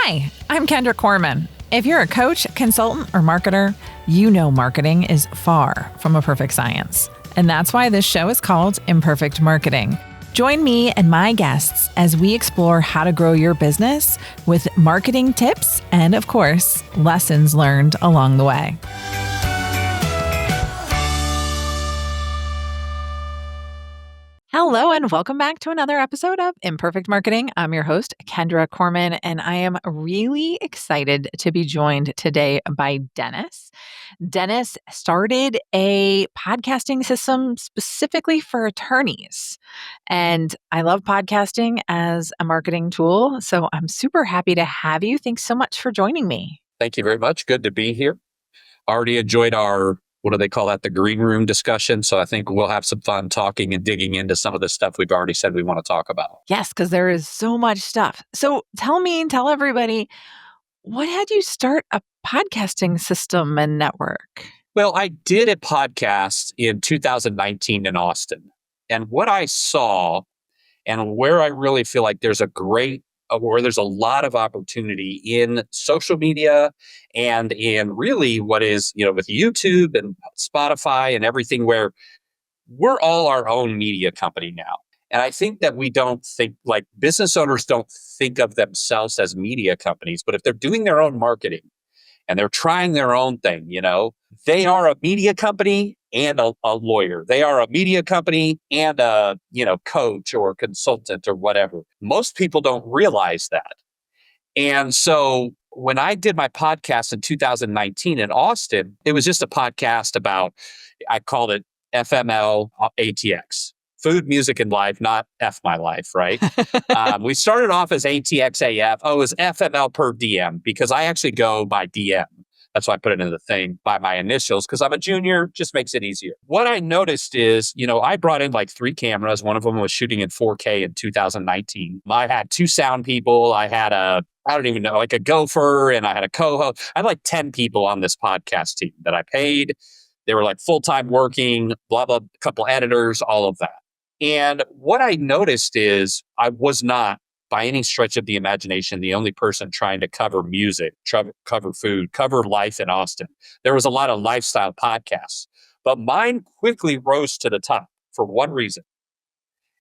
Hi, I'm Kendra Corman. If you're a coach, consultant, or marketer, you know marketing is far from a perfect science. And that's why this show is called Imperfect Marketing. Join me and my guests as we explore how to grow your business with marketing tips and, of course, lessons learned along the way. Hello, and welcome back to another episode of Imperfect Marketing. I'm your host, Kendra Corman, and I am really excited to be joined today by Dennis. Dennis started a podcasting system specifically for attorneys. And I love podcasting as a marketing tool, so I'm super happy to have you. Thanks so much for joining me. Thank you very much. Good to be here. Already enjoyed our, what do they call that? The green room discussion. So I think we'll have some fun talking and digging into some of the stuff we've already said we want to talk about. Yes, because there is so much stuff. So tell everybody, what had you start a podcasting system and network? Well, I did a podcast in 2019 in Austin. And what I saw and where I really feel like there's where there's a lot of opportunity in social media and in really what is, with YouTube and Spotify and everything, where we're all our own media company now. And I think that we don't think, like, business owners don't think of themselves as media companies, but if they're doing their own marketing and they're trying their own thing, they are a media company and a lawyer. They are a media company and a, coach or consultant or whatever. Most people don't realize that. And so when I did my podcast in 2019 in Austin, it was just a podcast about, I called it FML ATX. Food, music, and life, not F my life, right? We started off as ATXAF. Oh, it was FML per DM because I actually go by DM. That's why I put it in the thing by my initials because I'm a junior, just makes it easier. What I noticed is, I brought in like 3 cameras. One of them was shooting in 4K in 2019. I had 2 sound people. I had a gopher, and I had a co-host. I had like 10 people on this podcast team that I paid. They were like full-time working, blah, blah, a couple editors, all of that. And what I noticed is I was not, by any stretch of the imagination, the only person trying to cover music, cover food, cover life in Austin. There was a lot of lifestyle podcasts, but mine quickly rose to the top for one reason,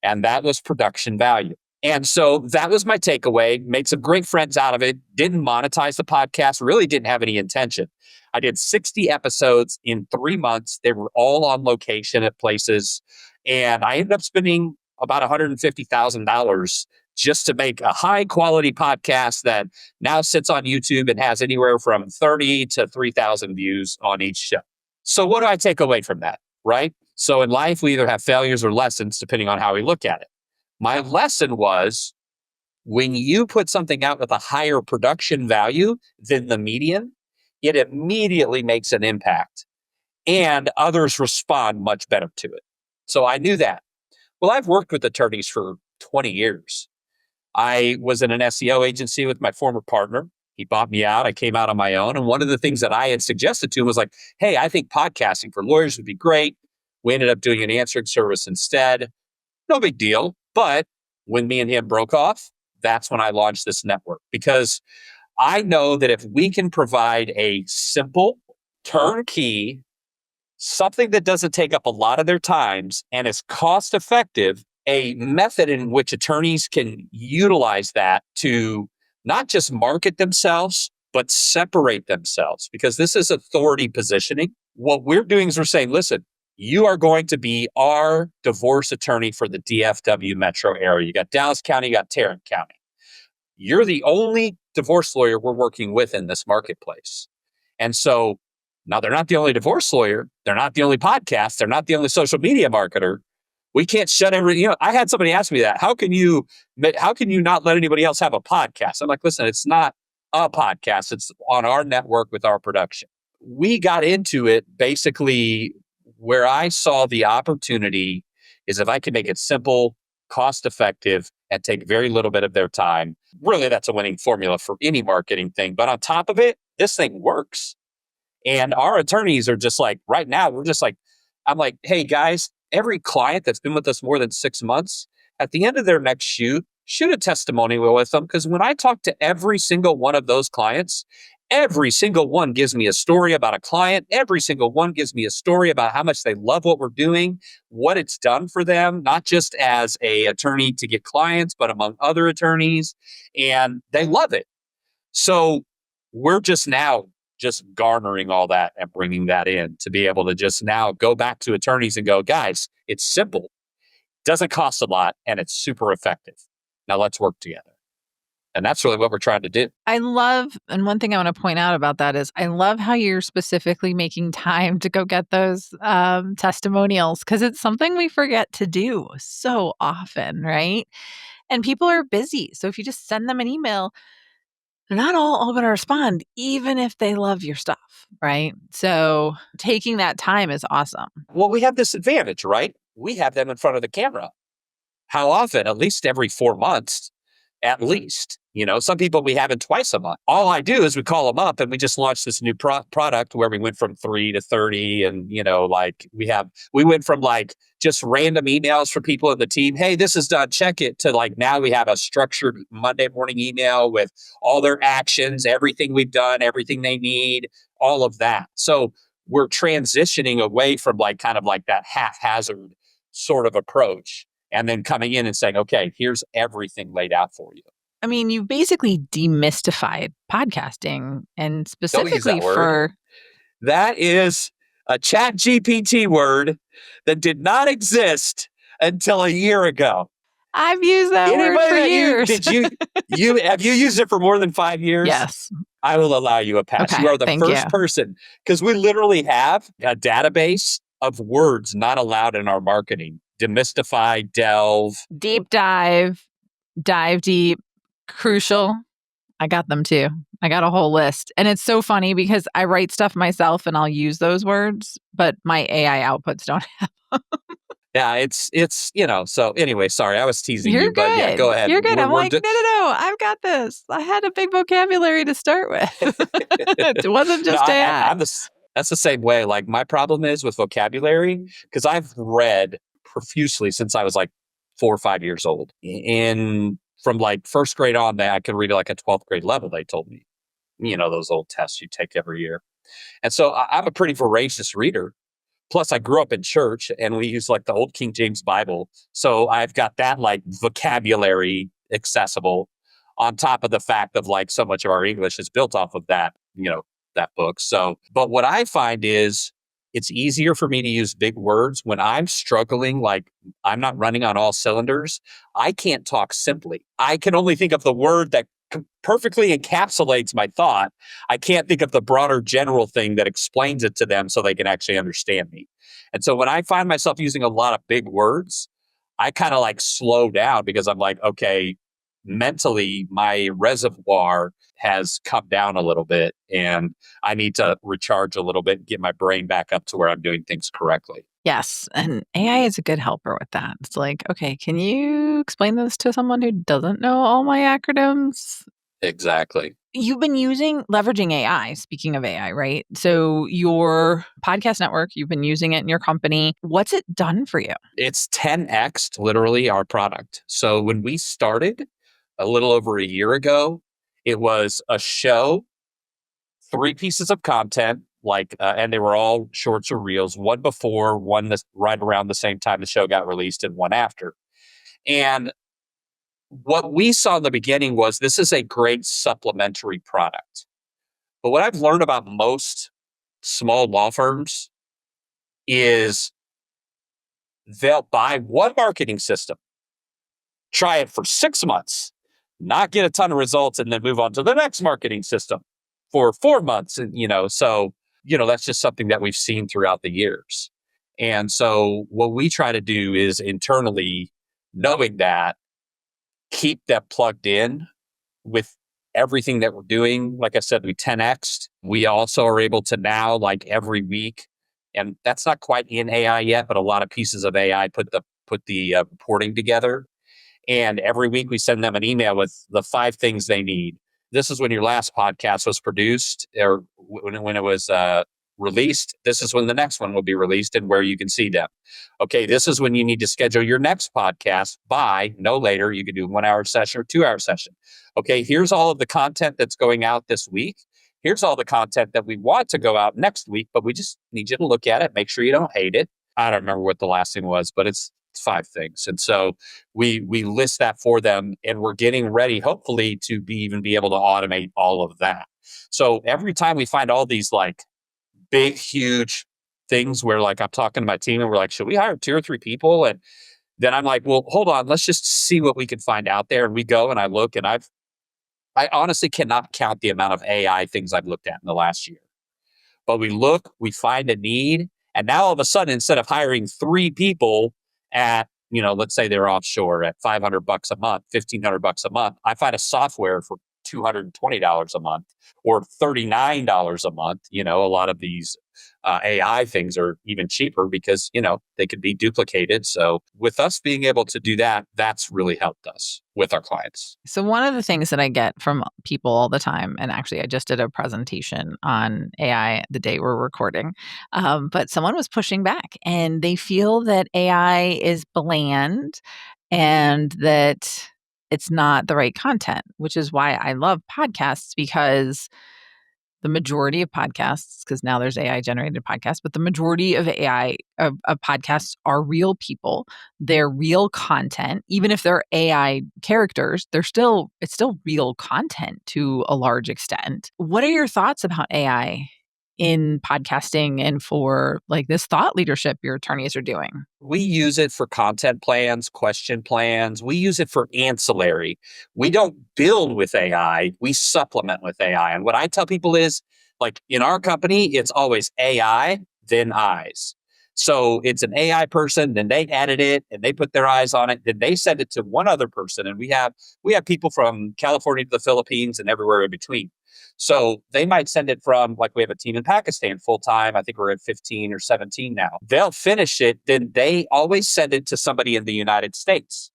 and that was production value. And so that was my takeaway. Made some great friends out of it. Didn't monetize the podcast. Really didn't have any intention. I did 60 episodes in 3 months. They were all on location at places. And I ended up spending about $150,000 just to make a high quality podcast that now sits on YouTube and has anywhere from 30 to 3,000 views on each show. So what do I take away from that, right? So in life, we either have failures or lessons, depending on how we look at it. My lesson was when you put something out with a higher production value than the median, it immediately makes an impact and others respond much better to it. So I knew that. Well, I've worked with attorneys for 20 years. I was in an SEO agency with my former partner. He bought me out. I came out on my own. And one of the things that I had suggested to him was like, hey, I think podcasting for lawyers would be great. We ended up doing an answering service instead. No big deal. But when me and him broke off, that's when I launched this network, because I know that if we can provide a simple turnkey, something that doesn't take up a lot of their times and is cost effective, a method in which attorneys can utilize that to not just market themselves, but separate themselves, because this is authority positioning. What we're doing is we're saying, listen, you are going to be our divorce attorney for the DFW metro area. You got Dallas County, you got Tarrant County. You're the only divorce lawyer we're working with in this marketplace. And so now they're not the only divorce lawyer. They're not the only podcast. They're not the only social media marketer. We can't shut everything. I had somebody ask me that. How can you not let anybody else have a podcast? I'm like, listen, it's not a podcast. It's on our network with our production. We got into it basically where I saw the opportunity is if I can make it simple, cost effective, and take very little bit of their time. Really, that's a winning formula for any marketing thing. But on top of it, this thing works. And our attorneys are just like, right now, I'm like, hey guys, every client that's been with us more than 6 months, at the end of their next shoot, shoot a testimonial with them. Because when I talk to every single one of those clients, every single one gives me a story about a client. Every single one gives me a story about how much they love what we're doing, what it's done for them, not just as a attorney to get clients, but among other attorneys. And they love it. So we're just now just garnering all that and bringing that in to be able to just now go back to attorneys and go, guys, it's simple, doesn't cost a lot, and it's super effective. Now let's work together. And that's really what we're trying to do. I love, and one thing I want to point out about that is I love how you're specifically making time to go get those testimonials, because it's something we forget to do so often, right? And people are busy. So if you just send them an email, they're not all going to respond, even if they love your stuff, right? So taking that time is awesome. Well, we have this advantage, right? We have them in front of the camera. How often? At least every 4 months, at least. Some people we have it twice a month. All I do is we call them up and we just launched this new product where we went from 3 to 30. And, we went from like just random emails from people in the team. Hey, this is done. Check it, to like now we have a structured Monday morning email with all their actions, everything we've done, everything they need, all of that. So we're transitioning away from like kind of like that haphazard sort of approach, and then coming in and saying, okay, here's everything laid out for you. I mean, you basically demystified podcasting, and Don't use specifically that word. for... That is a Chat GPT word that did not exist until a year ago. I've used that word for years. Have you used it for more than 5 years? Yes. I will allow you a pass. Okay, You are the first you. person, because we literally have a database of words not allowed in our marketing. Demystify, delve. Deep dive, dive deep, crucial. I got them too. I got a whole list. And it's so funny because I write stuff myself and I'll use those words, but my AI outputs don't have them. Yeah, it's so anyway, sorry, I was teasing You're you, good. but yeah, go ahead. You're good. I'm like, no, I've got this. I had a big vocabulary to start with. It wasn't just AI. That's the same way. Like my problem is with vocabulary, because I've read profusely since I was like 4 or 5 years old. And from like first grade on, I could read at like a 12th grade level, they told me. Those old tests you take every year. And so I'm a pretty voracious reader. Plus, I grew up in church and we use like the old King James Bible. So I've got that like vocabulary accessible, on top of the fact of like so much of our English is built off of that, that book. So, but what I find is it's easier for me to use big words when I'm struggling, like I'm not running on all cylinders. I can't talk simply. I can only think of the word that perfectly encapsulates my thought. I can't think of the broader general thing that explains it to them so they can actually understand me. And so when I find myself using a lot of big words, I kind of like slow down, because I'm like, okay, mentally my reservoir has come down a little bit and I need to recharge a little bit and get my brain back up to where I'm doing things correctly. Yes. And AI is a good helper with that. It's like, okay, can you explain this to someone who doesn't know all my acronyms? Exactly. You've been leveraging AI, speaking of AI, right? So your podcast network, you've been using it in your company. What's it done for you? It's 10x'd literally our product. So when we started a little over a year ago, it was a show, 3 pieces of content, and they were all shorts or reels, one before, one right around the same time the show got released, and one after. And what we saw in the beginning was this is a great supplementary product. But what I've learned about most small law firms is they'll buy one marketing system, try it for 6 months, not get a ton of results, and then move on to the next marketing system for 4 months. And, that's just something that we've seen throughout the years. And so what we try to do is internally, knowing that, keep that plugged in with everything that we're doing. Like I said, we 10x'd. We also are able to now, like every week, and that's not quite in AI yet, but a lot of pieces of AI put the reporting together. And every week we send them an email with the 5 things they need. This is when your last podcast was produced, or when it was released. This is when the next one will be released and where you can see them. Okay, this is when you need to schedule your next podcast by no later. You can do 1 hour session or 2 hour session. Okay, here's all of the content that's going out this week. Here's all the content that we want to go out next week, but we just need you to look at it, make sure you don't hate it. I don't remember what the last thing was, but it's 5 things. And so we list that for them, and we're getting ready, hopefully, to even be able to automate all of that. So every time we find all these like big, huge things where like I'm talking to my team and we're like, should we hire 2 or 3 people? And then I'm like, well, hold on, let's just see what we can find out there. And we go and I look, and I honestly cannot count the amount of AI things I've looked at in the last year. But we look, we find a need, and now all of a sudden, instead of hiring 3 people at, let's say they're offshore at $500 a month, $1,500 a month, I find a software for $220 a month or $39 a month. A lot of these AI things are even cheaper because, they could be duplicated. So with us being able to do that, that's really helped us with our clients. So one of the things that I get from people all the time, and actually I just did a presentation on AI the day we're recording, but someone was pushing back and they feel that AI is bland and that it's not the right content, which is why I love podcasts, because the majority of podcasts, because now there's AI generated podcasts, but the majority of AI of podcasts are real people. They're real content. Even if they're AI characters, it's still real content to a large extent. What are your thoughts about AI in podcasting and for like this thought leadership your attorneys are doing? We use it for content plans, question plans. We use it for ancillary. We don't build with AI. We supplement with AI. And what I tell people is, like in our company, it's always AI, then eyes. So it's an AI person, then they edit it and they put their eyes on it, then they send it to one other person. And we have people from California to the Philippines and everywhere in between. So they might send it from, like, we have a team in Pakistan full time. I think we're at 15 or 17 now. They'll finish it. Then they always send it to somebody in the United States.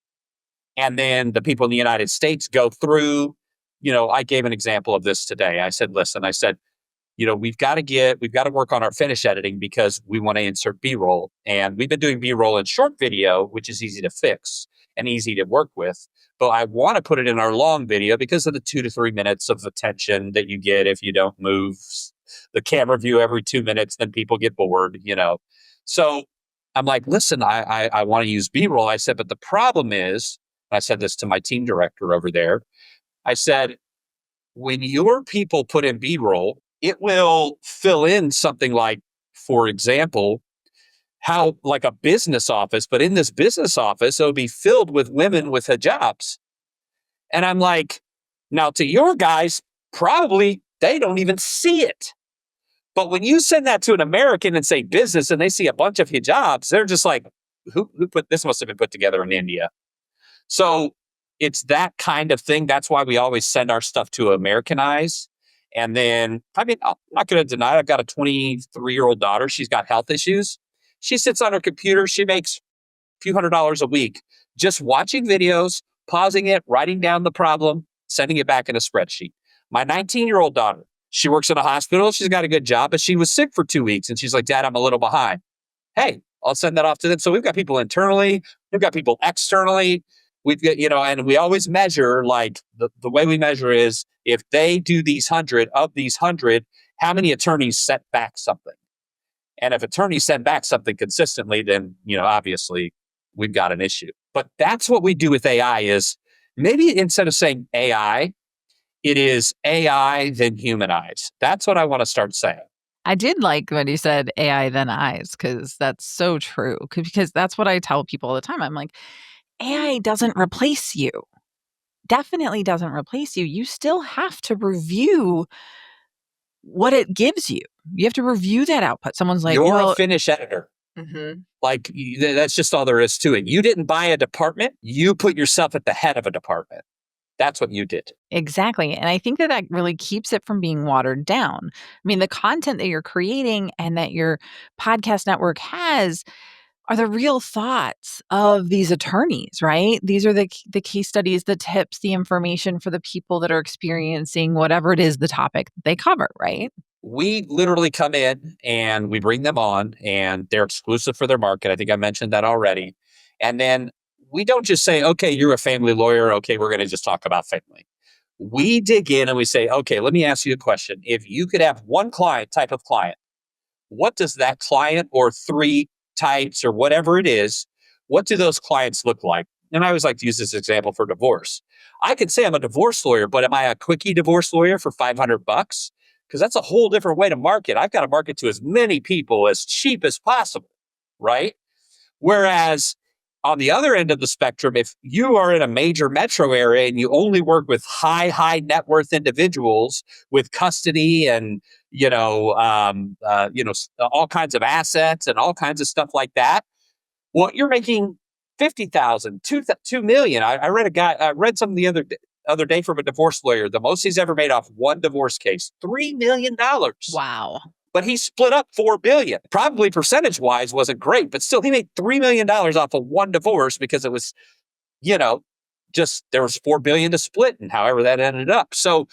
And then the people in the United States go through, I gave an example of this today. I said, we've got to work on our finish editing because we want to insert B-roll. And we've been doing B-roll in short video, which is easy to fix and easy to work with. But I want to put it in our long video because of the 2 to 3 minutes of attention that you get if you don't move the camera view every 2 minutes, then people get bored, So I'm like, listen, I want to use B-roll. I said, but the problem is, I said this to my team director over there. I said, when your people put in B-roll, it will fill in something like, for example, how like a business office, but in this business office, it'll be filled with women with hijabs. And I'm like, now to your guys, probably they don't even see it. But when you send that to an American and say business and they see a bunch of hijabs, they're just like, who put this? Must have been put together in India. So it's that kind of thing. That's why we always send our stuff to Americanize. And then, I'm not going to deny it. I've got a 23-year-old daughter. She's got health issues. She sits on her computer. She makes a few $100s a week just watching videos, pausing it, writing down the problem, sending it back in a spreadsheet. My 19-year-old daughter, she works in a hospital. She's got a good job, but she was sick for 2 weeks. And she's like, Dad, I'm a little behind. Hey, I'll send that off to them. So we've got people internally. We've got people externally. We've got, and we always measure, like the way we measure is if they do these 100, of these 100, how many attorneys sent back something? And if attorneys send back something consistently, then, obviously we've got an issue. But that's what we do with AI is maybe instead of saying AI, it is AI then humanize. That's what I want to start saying. I did like when you said AI then eyes, because that's so true. Because that's what I tell people all the time. I'm like, AI doesn't replace you. Definitely doesn't replace you. You still have to review what it gives you. You have to review that output. Someone's like, you're a finish editor. Mm-hmm. Like, that's just all there is to it. You didn't buy a department. You put yourself at the head of a department. That's what you did. Exactly. And I think that really keeps it from being watered down. I mean, the content that you're creating and that your podcast network has are the real thoughts of these attorneys, right? These are the case studies, the tips, the information for the people that are experiencing whatever it is the topic they cover, right? we literally come in and we bring them on, and they're exclusive for their market. I think I mentioned that already. And then we don't just say, okay, you're a family lawyer. Okay, we're going to just talk about family. We dig in and we say, okay, let me ask you a question. If you could have one type of client, what does that client or three types or whatever it is, what do those clients look like? And I always like to use this example for divorce. I could say I'm a divorce lawyer, but am I a quickie divorce lawyer for $500? Because that's a whole different way to market. I've got to market to as many people as cheap as possible, right? Whereas on the other end of the spectrum, if you are in a major metro area and you only work with high net worth individuals with custody and all kinds of assets and all kinds of stuff like that, well, you're making 50,000, 2 million. I read something the other day from a divorce lawyer. The most he's ever made off one divorce case, $3 million. Wow. But he split up $4 billion. Probably percentage wise wasn't great, but still he made $3 million off of one divorce because it was, just there was $4 billion to split and however that ended up. So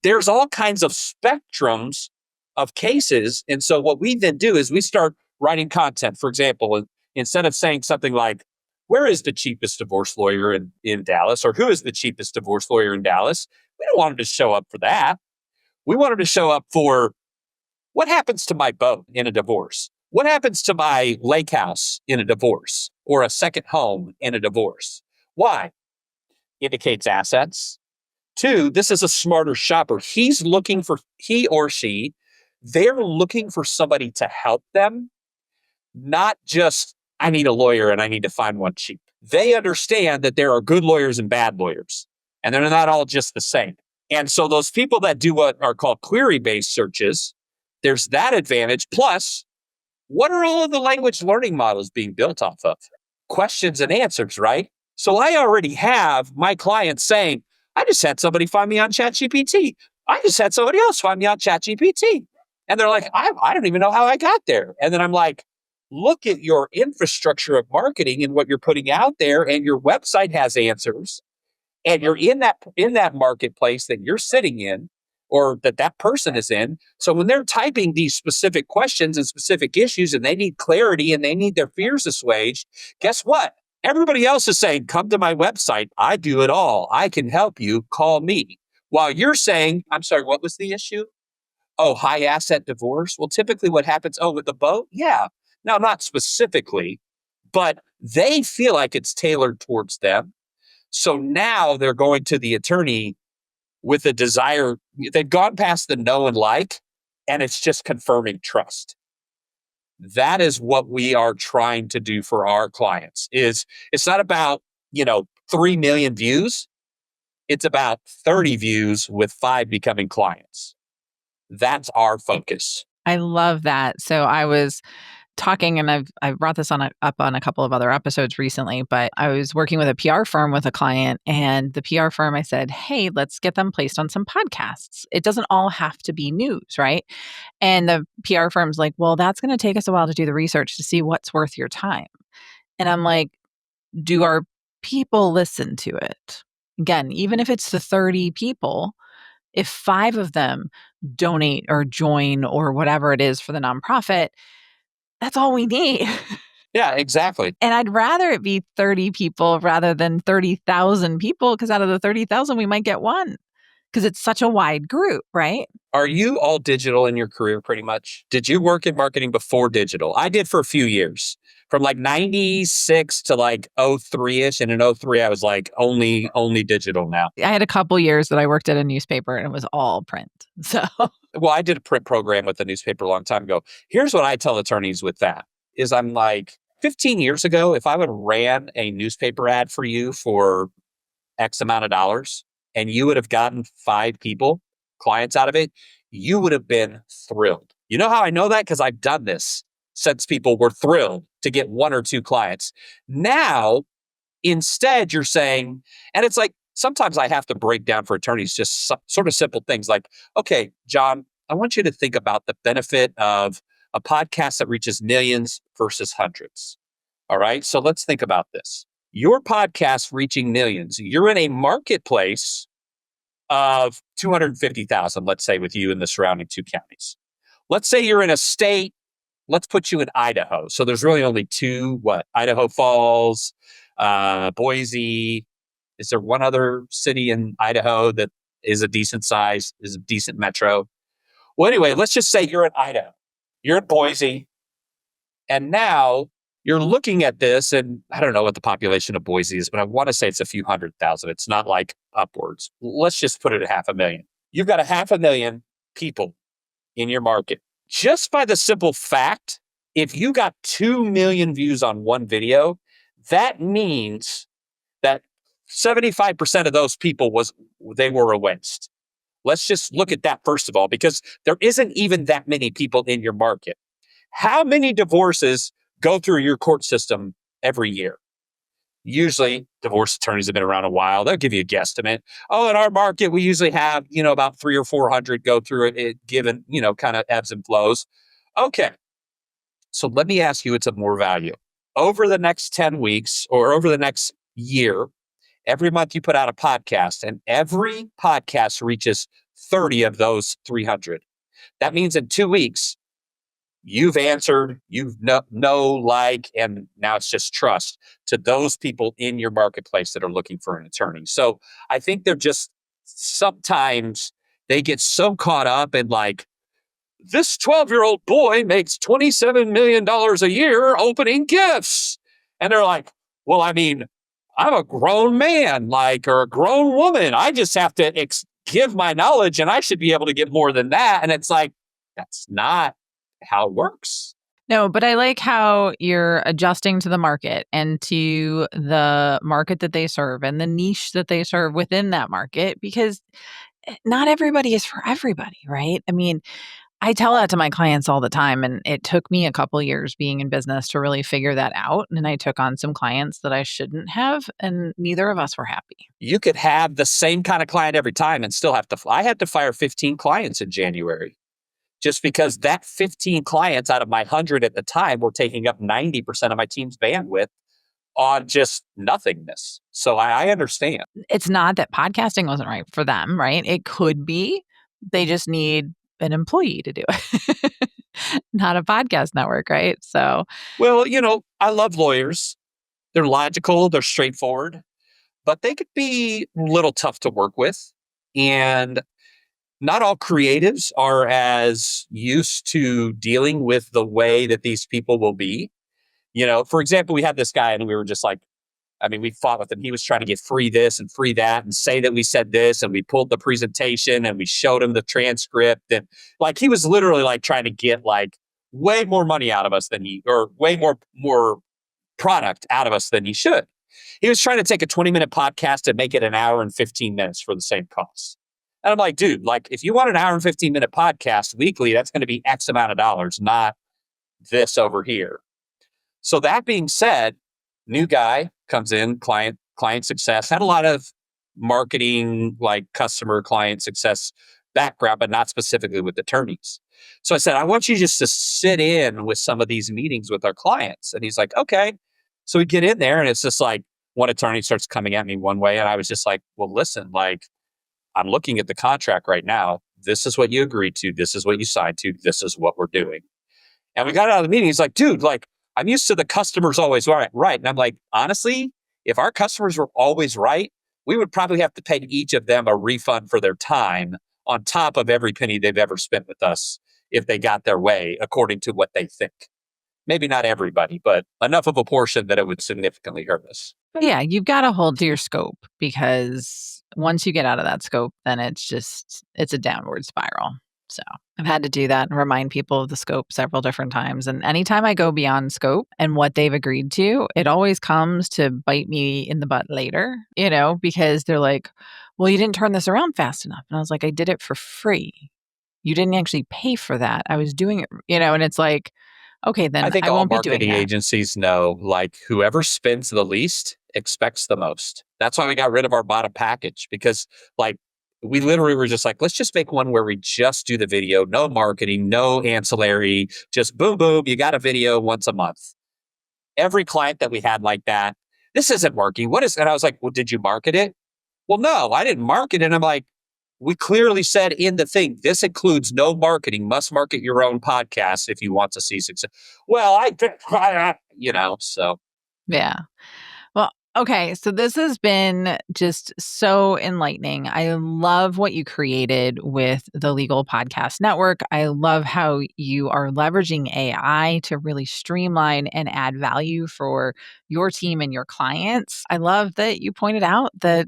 there's all kinds of spectrums of cases. And so what we then do is we start writing content. For example, instead of saying something like, where is the cheapest divorce lawyer in Dallas, or who is the cheapest divorce lawyer in Dallas? We don't want him to show up for that. We want him to show up for, what happens to my boat in a divorce? What happens to my lake house in a divorce or a second home in a divorce? Why? Indicates assets. Two, this is a smarter shopper. He or she, they're looking for somebody to help them, not just, I need a lawyer and I need to find one cheap. They understand that there are good lawyers and bad lawyers, and they're not all just the same. And so those people that do what are called query-based searches, there's that advantage. Plus, what are all of the language learning models being built off of? Questions and answers, right? So I already have my clients saying, I just had somebody find me on ChatGPT. I just had somebody else find me on ChatGPT. And they're like, I don't even know how I got there. And then I'm like, look at your infrastructure of marketing and what you're putting out there, and your website has answers. And you're in that marketplace that you're sitting in, or that person is in. So when they're typing these specific questions and specific issues and they need clarity and they need their fears assuaged, guess what? Everybody else is saying, come to my website. I do it all. I can help you. Call me. While you're saying, I'm sorry, what was the issue? Oh, high asset divorce. Well, typically what happens, with the boat? Yeah. Now, not specifically, but they feel like it's tailored towards them. So now they're going to the attorney with a desire. They've gone past the know and like, and it's just confirming trust. That is what we are trying to do for our clients. It's not about, 3 million views. It's about 30 views with 5 becoming clients. That's our focus. I love that. So I was talking, and I've brought this up on a couple of other episodes recently, but I was working with a PR firm with a client, and the PR firm, I said, hey, let's get them placed on some podcasts. It doesn't all have to be news, right? And the PR firm's like, well, that's going to take us a while to do the research to see what's worth your time. And I'm like, do our people listen to it? Again, even if it's the 30 people, if 5 of them donate or join or whatever it is for the nonprofit, that's all we need. Yeah, exactly. And I'd rather it be 30 people rather than 30,000 people, because out of the 30,000, we might get one, because it's such a wide group, right? Are you all digital in your career pretty much? Did you work in marketing before digital? I did for a few years, from like 96 to like 03-ish. And in 03, I was like only digital now. I had a couple years that I worked at a newspaper and it was all print. So, well, I did a print program with the newspaper a long time ago. Here's what I tell attorneys with that is, I'm like, 15 years ago, if I would have ran a newspaper ad for you for X amount of dollars and you would have gotten 5 clients out of it, you would have been thrilled. You know how I know that? Because I've done this since people were thrilled to get 1 or 2 clients. Now, instead, you're saying, and it's like, sometimes I have to break down for attorneys just sort of simple things like, okay, John, I want you to think about the benefit of a podcast that reaches millions versus hundreds. All right. So let's think about this. Your podcast reaching millions, you're in a marketplace of 250,000, let's say, with you in the surrounding 2 counties. Let's say you're in a state, let's put you in Idaho. So there's really only two, Idaho Falls, Boise. Is there one other city in Idaho that is a decent size, is a decent metro? Well, anyway, let's just say you're in Idaho. You're in Boise. And now you're looking at this, and I don't know what the population of Boise is, but I want to say it's a few 100,000. It's not like upwards. Let's just put it at 500,000. You've got 500,000 people in your market. Just by the simple fact, if you got 2 million views on one video, that means that 75% of those people they were a waste. Let's just look at that first of all, because there isn't even that many people in your market. How many divorces go through your court system every year? Usually, divorce attorneys have been around a while. They'll give you a guesstimate. Oh, in our market, we usually have, about 300 or 400 go through it given, kind of ebbs and flows. Okay. So let me ask you, it's of more value. Over the next 10 weeks or over the next year, every month you put out a podcast, and every podcast reaches 30 of those 300. That means in 2 weeks, you've answered, and now it's just trust to those people in your marketplace that are looking for an attorney. So I think they're just, sometimes they get so caught up in like, this 12-year-old boy makes $27 million a year opening gifts. And they're like, well, I mean, I'm a grown man, or a grown woman. I just have to give my knowledge and I should be able to get more than that. And it's like, that's not how it works. No, but I like how you're adjusting to the market and to the market that they serve and the niche that they serve within that market, because not everybody is for everybody, right? I mean, I tell that to my clients all the time, and it took me a couple years being in business to really figure that out. And I took on some clients that I shouldn't have, and neither of us were happy. You could have the same kind of client every time and still I had to fire 15 clients in January. Just because that 15 clients out of my 100 at the time were taking up 90% of my team's bandwidth on just nothingness. So I understand. It's not that podcasting wasn't right for them, right? It could be. They just need an employee to do it, not a podcast network, right? So, well, I love lawyers. They're logical, they're straightforward, but they could be a little tough to work with. And not all creatives are as used to dealing with the way that these people will be. For example, we had this guy and we were just like, we fought with him. He was trying to get free this and free that and say that we said this, and we pulled the presentation and we showed him the transcript. And he was literally trying to get way more money out of us or way more product out of us than he should. He was trying to take a 20-minute podcast and make it an hour and 15 minutes for the same cost. And I'm like, dude, if you want an hour and 15-minute podcast weekly, that's going to be X amount of dollars, not this over here. So that being said, new guy comes in, client success, had a lot of marketing, customer client success background, but not specifically with attorneys. So I said, I want you just to sit in with some of these meetings with our clients. And he's like, okay. So we get in there and it's just one attorney starts coming at me one way. And I was just like, well, listen, I'm looking at the contract right now. This is what you agreed to. This is what you signed to. This is what we're doing. And we got out of the meeting. He's like, dude, I'm used to the customers always right. And I'm like, honestly, if our customers were always right, we would probably have to pay each of them a refund for their time on top of every penny they've ever spent with us if they got their way according to what they think. Maybe not everybody, but enough of a portion that it would significantly hurt us. Yeah, you've got to hold to your scope, because once you get out of that scope, then it's a downward spiral. So I've had to do that and remind people of the scope several different times. And anytime I go beyond scope and what they've agreed to, it always comes to bite me in the butt later, because they're like, well, you didn't turn this around fast enough. And I was like, I did it for free. You didn't actually pay for that. I was doing it, and it's like, okay, then I think I all won't be doing marketing that. agencies know, whoever spends the least expects the most. That's why we got rid of our bottom package, because we literally were just like, let's just make one where we just do the video, no marketing, no ancillary, just boom, boom, you got a video once a month. Every client that we had like that, this isn't working. And I was like, well, did you market it? Well, no, I didn't market it. And I'm like, we clearly said in the thing, this includes no marketing, must market your own podcast if you want to see success. Well, so. Yeah. Well, okay. So this has been just so enlightening. I love what you created with the Legal Podcast Network. I love how you are leveraging AI to really streamline and add value for your team and your clients. I love that you pointed out that,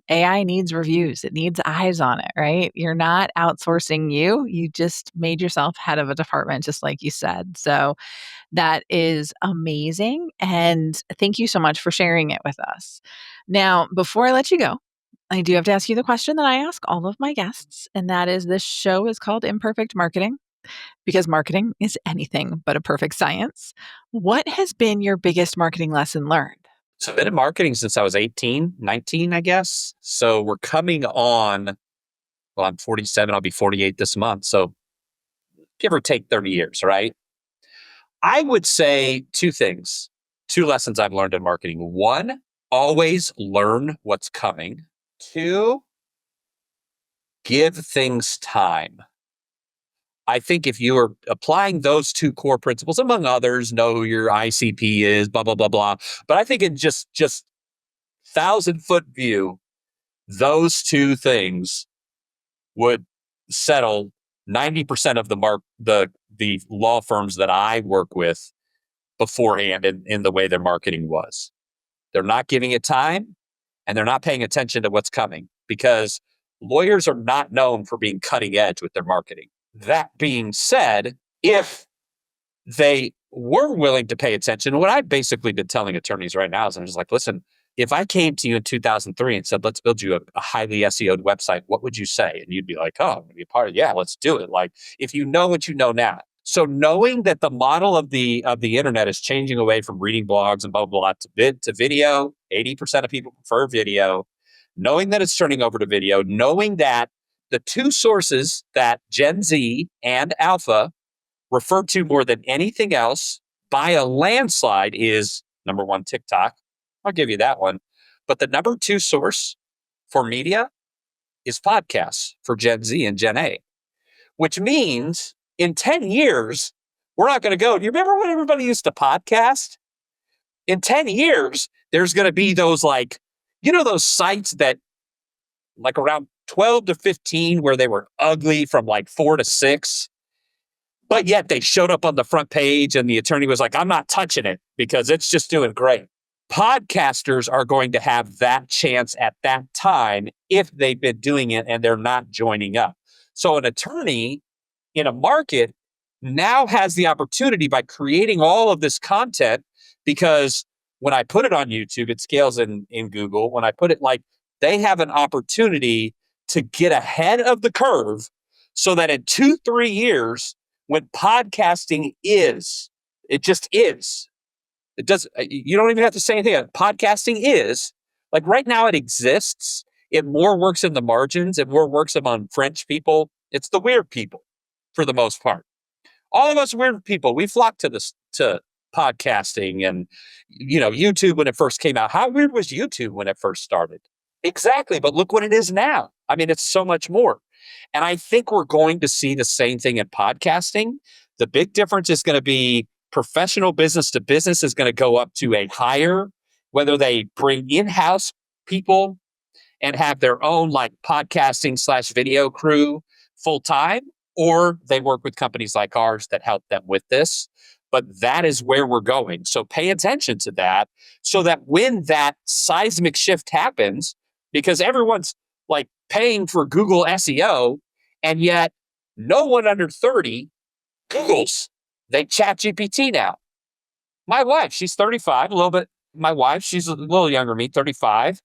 AI needs reviews, it needs eyes on it, right? You're not outsourcing you. You just made yourself head of a department, just like you said. So, that is amazing. And thank you so much for sharing it with us. Now, before I let you go, I do have to ask you the question that I ask all of my guests. And that is, this show is called Imperfect Marketing because marketing is anything but a perfect science. What has been your biggest marketing lesson learned? So I've been in marketing since I was 18, 19, I guess. So we're coming on, well, I'm 47, I'll be 48 this month. So give or take 30 years, right? I would say two things, two lessons I've learned in marketing. One, always learn what's coming. Two, give things time. I think if you are applying those two core principles, among others, know who your ICP is, blah, blah, blah, blah. But I think in just 1,000-foot view, those two things would settle 90% of the law firms that I work with beforehand in the way their marketing was. They're not giving it time and they're not paying attention to what's coming because lawyers are not known for being cutting edge with their marketing. That being said, if they were willing to pay attention, what I've basically been telling attorneys right now is I'm just like, listen, if I came to you in 2003 and said, let's build you a highly SEO'd website, what would you say? And you'd be like, oh, I'm going to be a part of it. Yeah, let's do it. Like, if you know what you know now. So knowing that the model of the internet is changing away from reading blogs and blah, blah, blah to video, 80% of people prefer video, knowing that it's turning over to video, knowing that the two sources that Gen Z and Alpha refer to more than anything else by a landslide is number one, TikTok. I'll give you that one. But the number two source for media is podcasts for Gen Z and Gen A, which means in 10 years, we're not going to go. Do you remember when everybody used to podcast? In 10 years, there's going to be those those sites that like around 12 to 15 where they were ugly from like 4 to 6. But yet they showed up on the front page and the attorney was like, I'm not touching it because it's just doing great. Podcasters are going to have that chance at that time if they've been doing it and they're not joining up. So an attorney in a market now has the opportunity by creating all of this content, because when I put it on YouTube, it scales in Google. When I put it they have an opportunity to get ahead of the curve so that in 2-3 years, when podcasting it just is. It does. You don't even have to say anything. Podcasting is like right now it exists. It more works in the margins. It more works among French people. It's the weird people for the most part. All of us weird people, we flock to podcasting and, YouTube when it first came out. How weird was YouTube when it first started? Exactly. But look what it is now. I mean, it's so much more. And I think we're going to see the same thing in podcasting. The big difference is going to be professional business to business is going to go up to a higher, whether they bring in-house people and have their own podcasting/video crew full time, or they work with companies like ours that help them with this. But that is where we're going. So pay attention to that so that when that seismic shift happens, because everyone's paying for Google SEO, and yet no one under 30 Googles. They chat GPT now. My wife, she's 35, a little bit. My wife, she's a little younger than me, 35.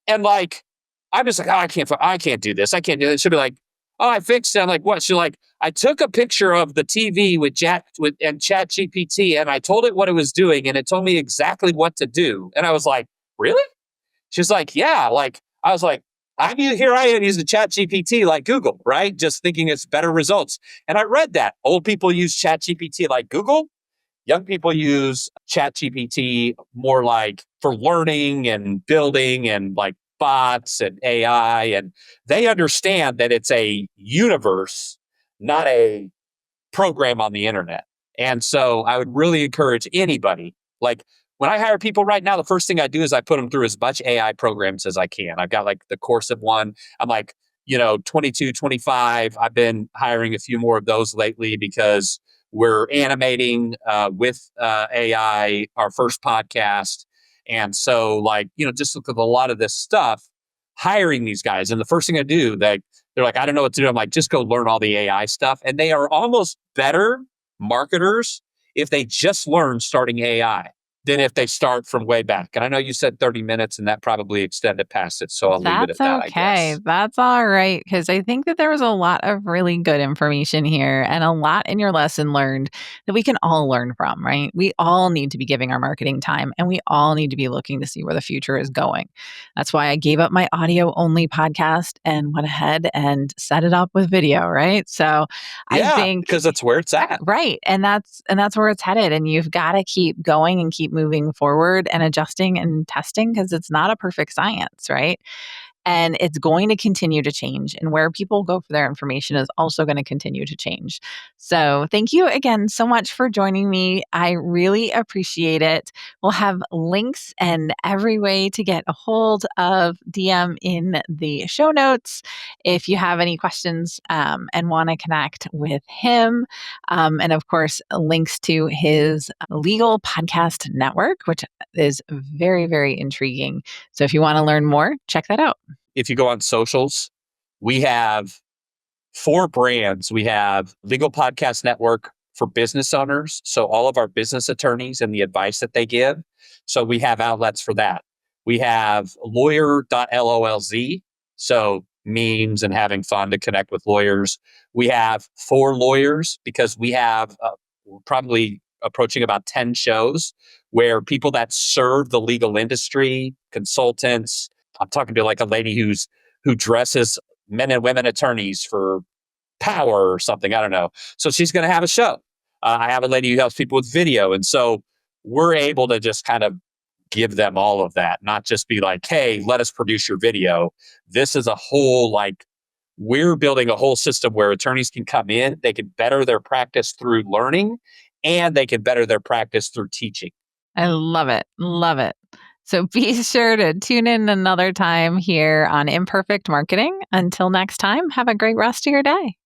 And I'm just like, oh, I can't do this. I can't do this. She'll be like, oh, I fixed it. I'm like, what? She's like, I took a picture of the TV with chat GPT and I told it what it was doing and it told me exactly what to do. And I was like, really? She's like, yeah. I was like, here I am using chat GPT like Google, right? Just thinking it's better results. And I read that old people use chat GPT like Google. Young people use chat GPT more for learning and building and bots and AI, and they understand that it's a universe, not a program on the internet. And so I would really encourage anybody, like when I hire people right now, the first thing I do is I put them through as much AI programs as I can. I've got like the course of one. I'm like, 22, 25. I've been hiring a few more of those lately because we're animating with AI our first podcast. And so just look at a lot of this stuff, hiring these guys. And the first thing I do, they're like, I don't know what to do. I'm like, just go learn all the AI stuff. And they are almost better marketers if they just learn starting AI than if they start from way back. And I know you said 30 minutes and that probably extended past it. So I'll leave it That's at that, I okay. guess. That's all right. Because I think that there was a lot of really good information here and a lot in your lesson learned that we can all learn from, right? We all need to be giving our marketing time and we all need to be looking to see where the future is going. That's why I gave up my audio only podcast and went ahead and set it up with video, right? So I Yeah, think because that's where it's at. right. And that's where it's headed. And you've got to keep going and keep moving forward and adjusting and testing because it's not a perfect science, right? And it's going to continue to change. And where people go for their information is also going to continue to change. So, thank you again so much for joining me. I really appreciate it. We'll have links and every way to get a hold of DM in the show notes if you have any questions and want to connect with him. And of course, links to his legal podcast network, which is very, very intriguing. So, if you want to learn more, check that out. If you go on socials, we have 4 brands. We have Legal Podcast Network for business owners. So all of our business attorneys and the advice that they give. So we have outlets for that. We have lawyer.lolz. So memes and having fun to connect with lawyers. We have For Lawyers because we have probably approaching about 10 shows where people that serve the legal industry, consultants. I'm talking to like a lady who dresses men and women attorneys for Power or something. I don't know. So she's going to have a show. I have a lady who helps people with video. And so we're able to just kind of give them all of that, not just be like, hey, let us produce your video. This is a whole, we're building a whole system where attorneys can come in, they can better their practice through learning, and they can better their practice through teaching. I love it. Love it. So be sure to tune in another time here on Imperfect Marketing. Until next time, have a great rest of your day.